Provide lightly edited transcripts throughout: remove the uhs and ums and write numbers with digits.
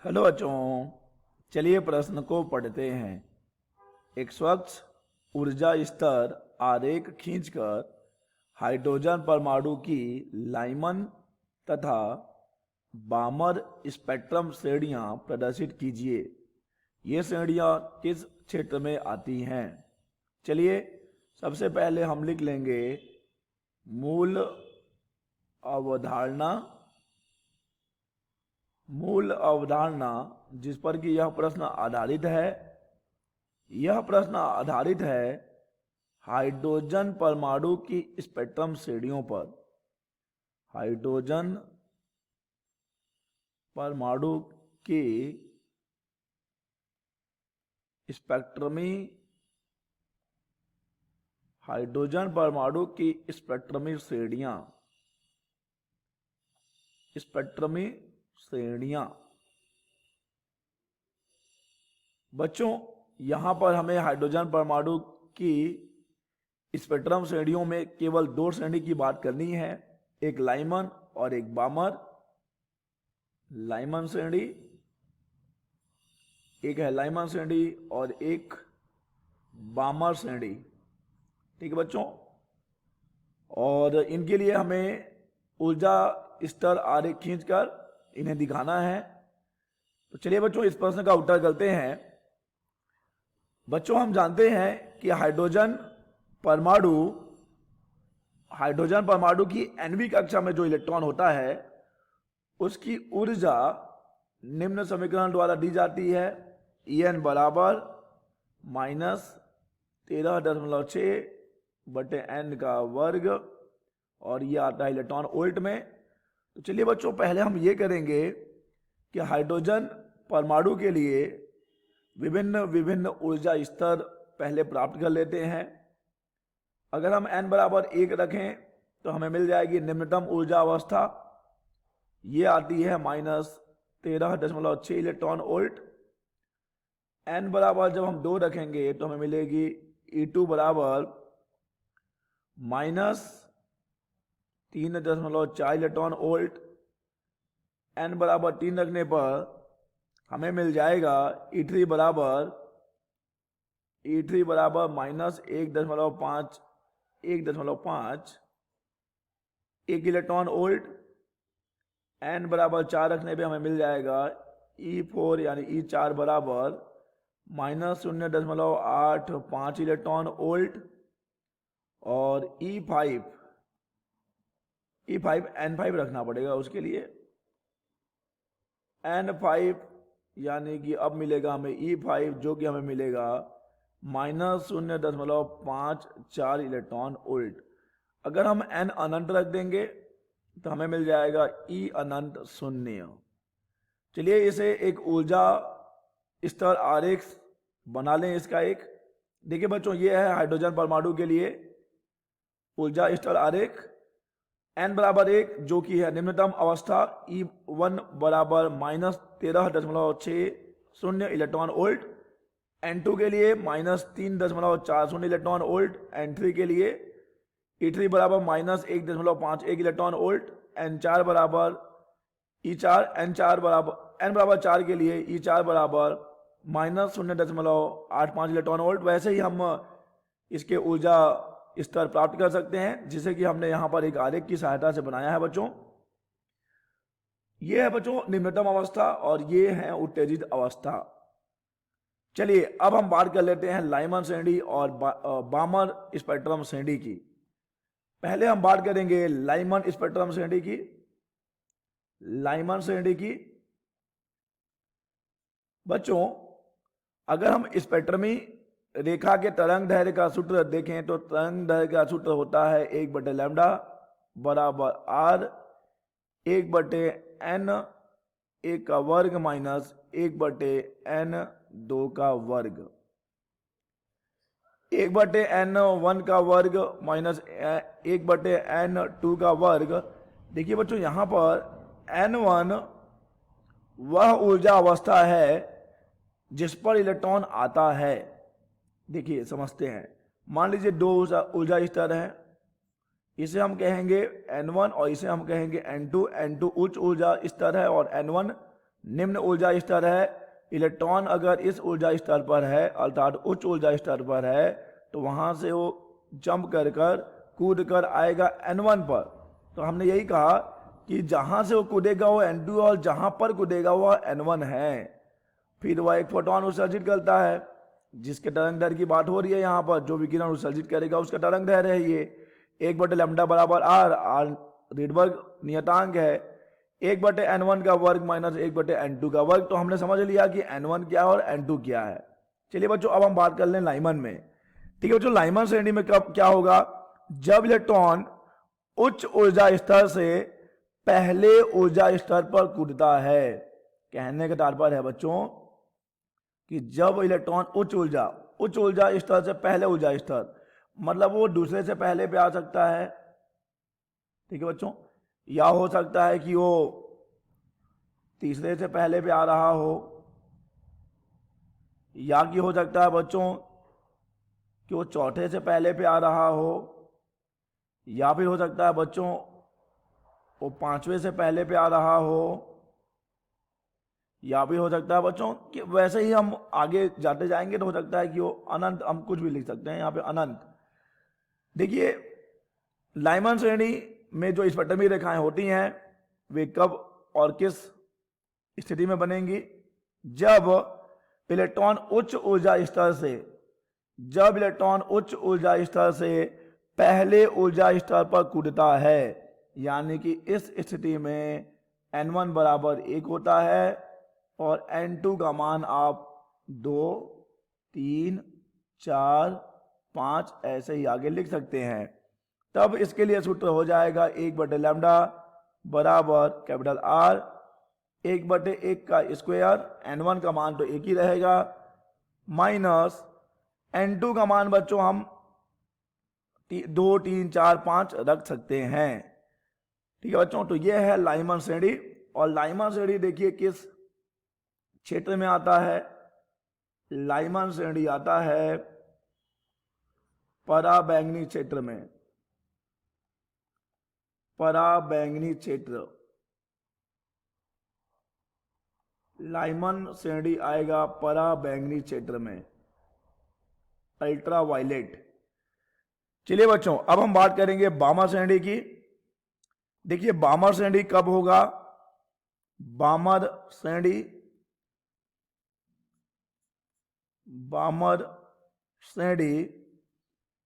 Hello बच्चों, चलिए प्रश्न को पढ़ते हैं। एक स्वच्छ ऊर्जा स्तर आरेख खींचकर हाइड्रोजन परमाणु की लाइमन तथा बामर स्पेक्ट्रम श्रेणियां प्रदर्शित कीजिए। ये श्रेणियां किस क्षेत्र में आती हैं? चलिए सबसे पहले हम लिख लेंगे मूल अवधारणा। मूल अवधारणा जिस पर कि यह प्रश्न आधारित है, यह प्रश्न आधारित है हाइड्रोजन परमाणु की स्पेक्ट्रम श्रेणियों पर। हाइड्रोजन परमाणु की स्पेक्ट्रमी हाइड्रोजन परमाणु की स्पेक्ट्रमी श्रेणियां। बच्चों, यहां पर हमें हाइड्रोजन परमाणु की स्पेक्ट्रम श्रेणियों में केवल दो श्रेणी की बात करनी है, एक लाइमन और एक बामर। लाइमन श्रेणी, एक है लाइमन श्रेणी और एक बामर श्रेणी। ठीक है बच्चों, और इनके लिए हमें ऊर्जा स्तर आरेख खींचकर इन्हें दिखाना है। तो चलिए बच्चों इस प्रश्न का उत्तर करते हैं। बच्चों, हम जानते हैं कि हाइड्रोजन परमाणु की nवीं कक्षा में जो इलेक्ट्रॉन होता है उसकी ऊर्जा निम्न समीकरण द्वारा दी जाती है। En बराबर -13.6 बटे n का वर्ग, और ये आता है इलेक्ट्रॉन वोल्ट में। तो चलिए बच्चों पहले हम ये करेंगे कि हाइड्रोजन परमाणु के लिए विभिन्न विभिन्न ऊर्जा स्तर पहले प्राप्त कर लेते हैं। अगर हम n बराबर 1 रखें तो हमें मिल जाएगी निम्नतम ऊर्जा अवस्था, ये आती है -13.6 इलेक्ट्रॉन वोल्ट। n बराबर जब हम 2 रखेंगे तो हमें मिलेगी E2 बराबर -3.4 इलेक्ट्रॉन वोल्ट। n बराबर 3 रखने पर हमें मिल जाएगा E3 बराबर -1.5 इलेक्ट्रॉन वोल्ट। n बराबर 4 रखने पे हमें मिल जाएगा E4 यानी E4 बराबर -0.85 इलेक्ट्रॉन वोल्ट। और E5 N5 रखना पड़ेगा उसके लिए। N5 यानी कि अब मिलेगा हमें E5 जो कि हमें मिलेगा -0.54 इलेक्ट्रॉन वोल्ट। अगर हम n अनंत रख देंगे तो हमें मिल जाएगा E अनंत 0। चलिए इसे एक ऊर्जा स्तर आरेख बना लें। इसका एक देखिए बच्चों, ये है हाइड्रोजन परमाणु के लिए ऊर्जा स्तर आरेख। n बराबर 1 जो कि है निम्नतम अवस्था, E1 बराबर -13.60 इलेक्ट्रॉन वोल्ट। n2 के लिए -3.40 इलेक्ट्रॉन वोल्ट। n3 के लिए E3 बराबर -1.51 इलेक्ट्रॉन वोल्ट। n4 बराबर n बराबर 4 के लिए E4 बराबर -0.85 इलेक्ट्रॉन वोल्ट। वैसे ही हम इसके ऊर्जा स्तर प्राप्त कर सकते हैं, जिसे कि हमने यहां पर एक आरेख की सहायता से बनाया है बच्चों। ये है बच्चों निम्नतम अवस्था और ये है उत्तेजित अवस्था। चलिए अब हम बात कर लेते हैं लाइमन श्रेणी और बामर स्पेक्ट्रम श्रेणी की। पहले हम बात करेंगे लाइमन स्पेक्ट्रम श्रेणी की। लाइमन श्रेणी की बच्चों, अगर हम स्पेक्ट्रमी रेखा के तरंग दैर्घ्य का सूत्र देखें तो तरंग दैर्घ्य का सूत्र होता है 1/λ बराबर r 1/n 1 का वर्ग माइनस 1/n 2 का वर्ग। 1/n1 का वर्ग माइनस 1/n2 का वर्ग। देखिए बच्चों यहां पर n1 वह ऊर्जा अवस्था है जिस पर इलेक्ट्रॉन आता है। देखिए समझते हैं, मान लीजिए दो ऊर्जा स्तर है, इसे हम कहेंगे N1 और इसे हम कहेंगे N2। N2 उच्च ऊर्जा स्तर है और N1 निम्न ऊर्जा स्तर है, इलेक्ट्रॉन अगर इस ऊर्जा स्तर पर है अर्थात उच्च ऊर्जा स्तर पर है तो वहां से वो जंप कर कूद कर आएगा N1 पर। तो हमने यही कहा कि जहां से वो कूदेगा वो N2 और जहां पर कूदेगा वो N1 है। फिर वह एक फोटोन उत्सर्जित करता है, जिसके तरंग दैर्घ्य की बात हो रही है यहाँ पर, जो विकिरण उत्सर्जित करेगा उसका तरंग दैर्घ्य है ये 1/λ बराबर r रिडबर्ग नियतांक है, 1/N1 का वर्ग माइनस 1/N2 का वर्ग। तो हमने समझ लिया कि N1 क्या है और N2 क्या है। चलिए बच्चों अब हम बात कर लें लाइमन में। ठीक है बच्चों, लाइमन श्रेणी में कब क्या होगा, जब इलेक्ट्रॉन उच्च ऊर्जा स्तर से पहले ऊर्जा स्तर पर कूदता है। कहने का तात्पर्य है बच्चों कि जब इलेक्ट्रॉन उच्च ऊर्जा स्तर से पहले ऊर्जा स्तर, मतलब वो दूसरे से पहले पे आ सकता है। ठीक है बच्चों, या हो सकता है कि वो तीसरे से पहले पे आ रहा हो, या कि हो सकता है बच्चों कि वो चौथे से पहले पे आ रहा हो, या फिर हो सकता है बच्चों वो पांचवें से पहले पे आ रहा हो, या फिर हो सकता है बच्चों कि वैसे ही हम आगे जाते जाएंगे तो हो सकता है कि वो अनंत, हम कुछ भी लिख सकते हैं यहाँ पे अनंत। देखिए लाइमन श्रेणी में जो स्पटमी रेखाएं होती हैं वे कब और किस स्थिति में बनेंगी, जब इलेक्ट्रॉन उच्च ऊर्जा स्तर से पहले ऊर्जा स्तर पर कूदता है। यानी कि इस स्थिति में N1 बराबर 1 होता है और N2 का मान आप 2, 3, 4, 5 ऐसे ही आगे लिख सकते हैं। तब इसके लिए सूत्र हो जाएगा 1/λ बराबर कैपिटल R 1/1 का स्क्वायर, N1 का मान तो एक ही रहेगा, माइनस N2 का मान बच्चों हम 2, 3, 4, 5 रख सकते हैं। ठीक है बच्चों, तो यह है लाइमन श्रेणी। और लाइमन श्रेणी देखिए किस क्षेत्र में आता है, लाइमन श्रेणी आता है पराबैंगनी क्षेत्र में। पराबैंगनी क्षेत्र, लाइमन श्रेणी आएगा पराबैंगनी क्षेत्र में, अल्ट्रा वायलेट। चलिए बच्चों अब हम बात करेंगे बामर श्रेणी की। देखिए बामर श्रेणी कब होगा, बामर श्रेणी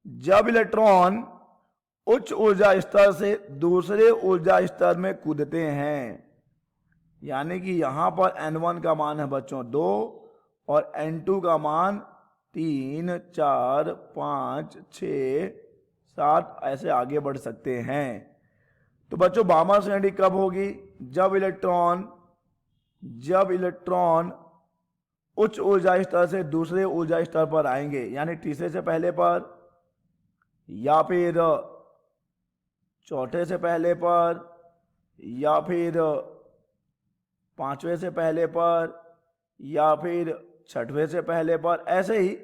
जब इलेक्ट्रॉन उच्च ऊर्जा स्तर से दूसरे ऊर्जा स्तर में कूदते हैं। यानी कि यहां पर N1 का मान है बच्चों 2 और N2 का मान 3, 4, 5, 6, 7 ऐसे आगे बढ़ सकते हैं। तो बच्चों बामर श्रेणी कब होगी, जब इलेक्ट्रॉन उच्च ऊर्जा स्तर से दूसरे ऊर्जा स्तर पर आएंगे, यानी तीसरे से पहले पर, या फिर चौथे से पहले पर, या फिर पांचवें से पहले पर, या फिर छठवें से पहले पर। ऐसे ही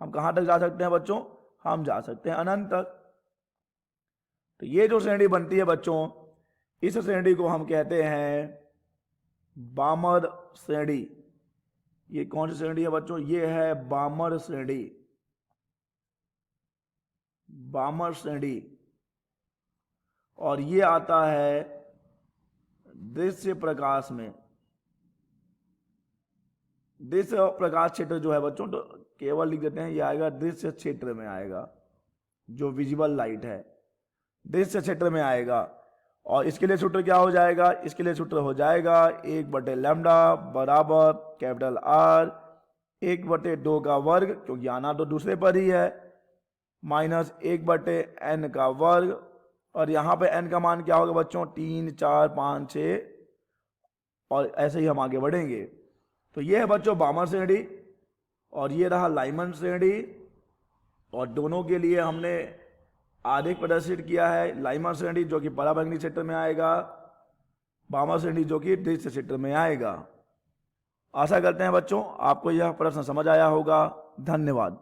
हम कहां तक जा सकते हैं बच्चों, हम जा सकते हैं अनंत तक। तो ये जो श्रेणी बनती है बच्चों, इस श्रेणी को हम कहते हैं बामर श्रेणी। ये कौन सी श्रेणी है बच्चों, ये है बामर श्रेणी। बामर श्रेणी, और ये आता है दृश्य प्रकाश में। दृश्य प्रकाश क्षेत्र जो है बच्चों, तो केवल लिख देते हैं ये आएगा दृश्य क्षेत्र में आएगा, जो विजिबल लाइट है दृश्य क्षेत्र में आएगा। और इसके लिए सूत्र क्या हो जाएगा, इसके लिए सूत्र हो जाएगा 1/λ बराबर कैपिटल R 1/2 का वर्ग, क्योंकि आना तो दूसरे पर ही है, माइनस 1/n का वर्ग। और यहाँ पे n का मान क्या होगा बच्चों 3, 4, 5, 6 और ऐसे ही हम आगे बढ़ेंगे। तो ये है बच्चों बामर श्रेणी और ये रहा लाइमन श्रेणी। और दोनों के लिए हमने आरेख प्रदर्शित किया है, लाइमन श्रेणी जो कि पराबैंगनी क्षेत्र में आएगा, बामर श्रेणी जो कि दृश्य क्षेत्र में आएगा। आशा करते हैं बच्चों आपको यह प्रश्न समझ आया होगा। धन्यवाद।